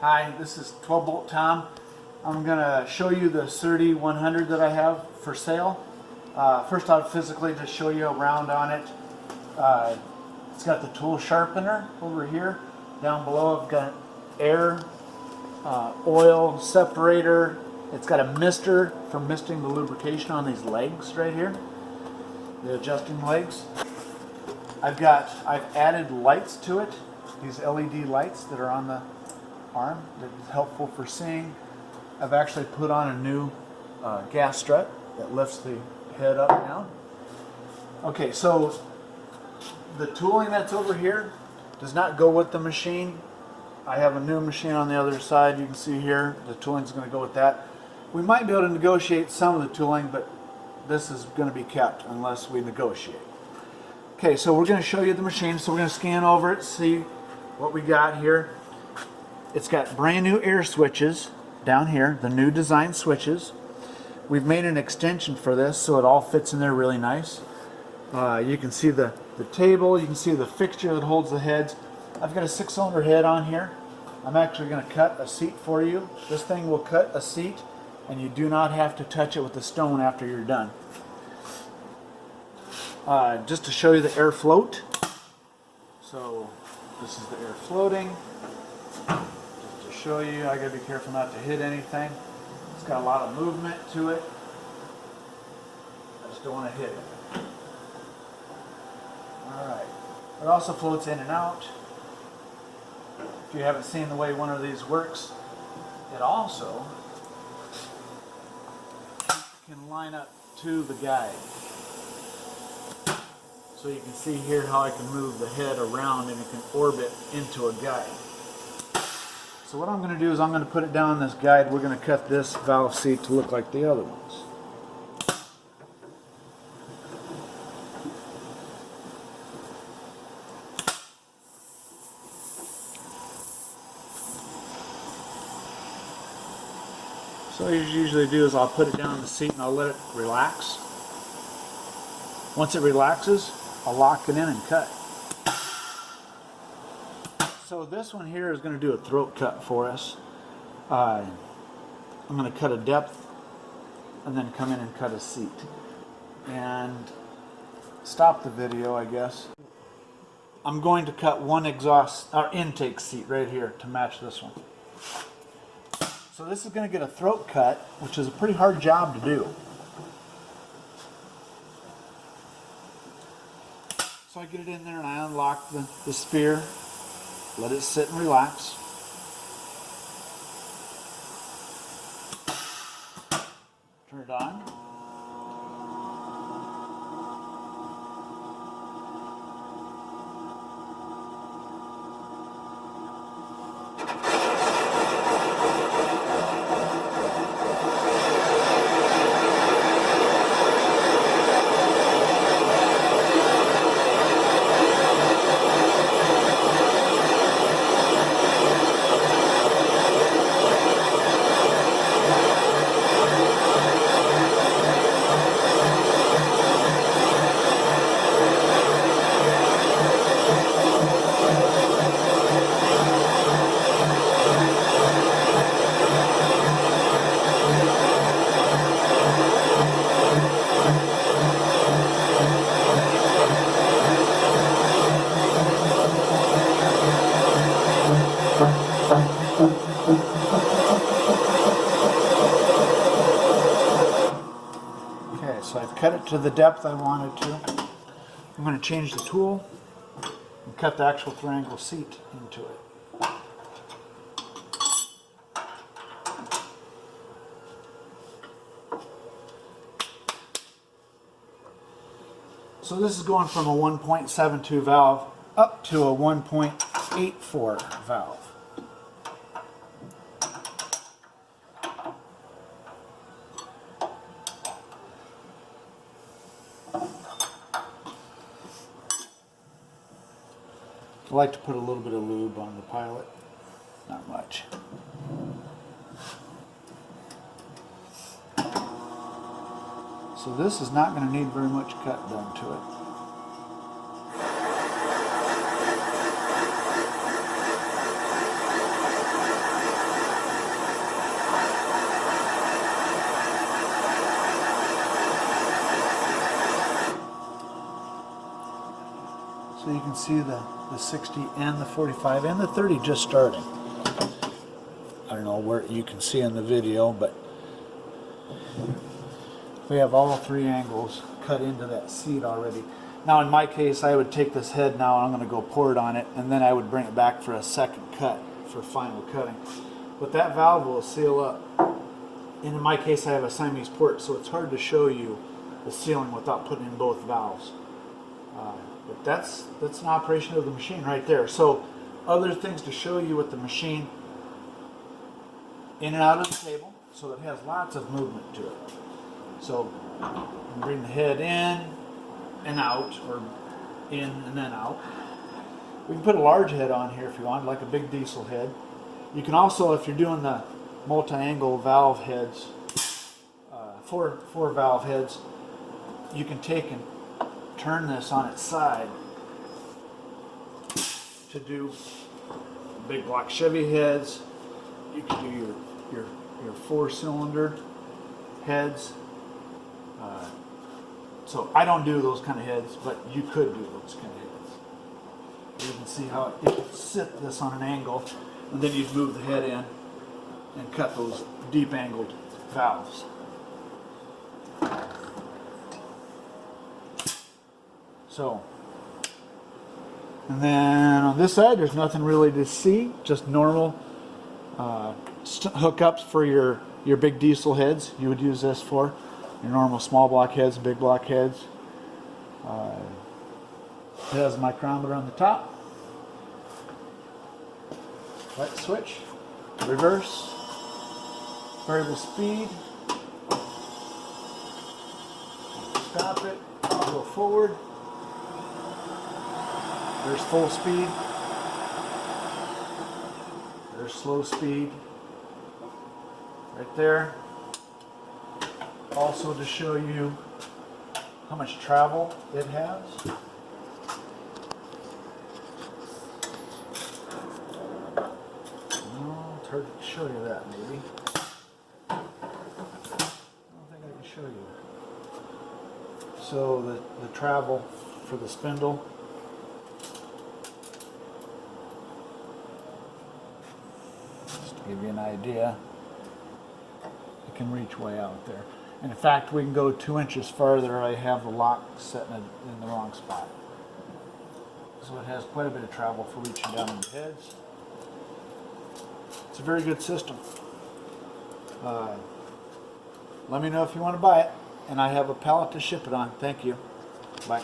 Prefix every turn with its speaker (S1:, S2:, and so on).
S1: Hi, this is 12 Bolt Tom. I'm going to show you the Serdi 100 that I have for sale. First I'll physically just show you around on it. It's got the tool sharpener over here. Down below I've got air, oil separator. It's got a mister for misting the lubrication on these legs right here, the adjusting legs. I've added lights to it, these LED lights that are on the arm that is helpful for seeing. I've actually put on a new gas strut that lifts the head up and down. Okay, so the tooling that's over here does not go with the machine. I have a new machine on the other side. You can see here the tooling is going to go with that. We might be able to negotiate some of the tooling, but this is going to be kept unless we negotiate. Okay, so we're going to show you the machine. So we're going to scan over it, see what we got here. It's got brand new air switches down here, the new design switches. We've made an extension for this so it all fits in there really nice. You can see the table, you can see the fixture that holds the heads. I've got a 6-cylinder head on here. I'm actually going to cut a seat for you. This thing will cut a seat and you do not have to touch it with a stone after you're done. Just to show you the air float. So this is the air floating. Just to show you, I gotta be careful not to hit anything. It's got a lot of movement to it. I just don't want to hit it. Alright. It also floats in and out. If you haven't seen the way one of these works, it also can line up to the guide. So you can see here how I can move the head around and it can orbit into a guide. So what I'm going to do is I'm going to put it down this guide. We're going to cut this valve seat to look like the other ones. So what I usually do is I'll put it down the seat and I'll let it relax. Once it relaxes, I'll lock it in and cut. So this one here is going to do a throat cut for us. I'm going to cut a depth and then come in and cut a seat. And stop the video, I guess. I'm going to cut one intake seat right here to match this one. So this is going to get a throat cut, which is a pretty hard job to do. So I get it in there and I unlock the spear, let it sit and relax. Turn it on. Okay, so I've cut it to the depth I wanted to. I'm going to change the tool and cut the actual triangle seat into it. So this is going from a 1.72 valve up to a 1.84 valve. I like to put a little bit of lube on the pilot, not much. So this is not going to need very much cut done to it. So you can see the 60 and the 45 and the 30 just starting. I don't know where you can see in the video, but we have all three angles cut into that seat already. Now in my case, I would take this head now and I'm going to go pour it on it, and then I would bring it back for a second cut for final cutting. But that valve will seal up. And in my case, I have a Siamese port, so it's hard to show you the sealing without putting in both valves. But that's an operation of the machine right there. So other things to show you with the machine: in and out of the table, so it has lots of movement to it. So you bring the head in and out, or in and then out. We can put a large head on here if you want, like a big diesel head. You can also, if you're doing the multi-angle valve heads, four valve heads, you can take and turn this on its side to do big block Chevy heads. You can do your 4-cylinder heads. So I don't do those kind of heads, but you could do those kind of heads. You can see how you can sit this on an angle, and then you'd move the head in and cut those deep angled valves. So, and then on this side, there's nothing really to see, just normal hookups for your big diesel heads. You would use this for your normal small block heads, big block heads. It has a micrometer on the top. Light switch, reverse, variable speed. Stop it, go forward. There's full speed. There's slow speed. Right there. Also to show you how much travel it has. No, it's hard to show you that maybe. I don't think I can show you. So the travel for the spindle. Just to give you an idea, it can reach way out there. And in fact, we can go 2 inches farther. I have the lock set in the wrong spot. So it has quite a bit of travel for reaching down in the heads. It's a very good system. Let me know if you want to buy it. And I have a pallet to ship it on. Thank you. Bye.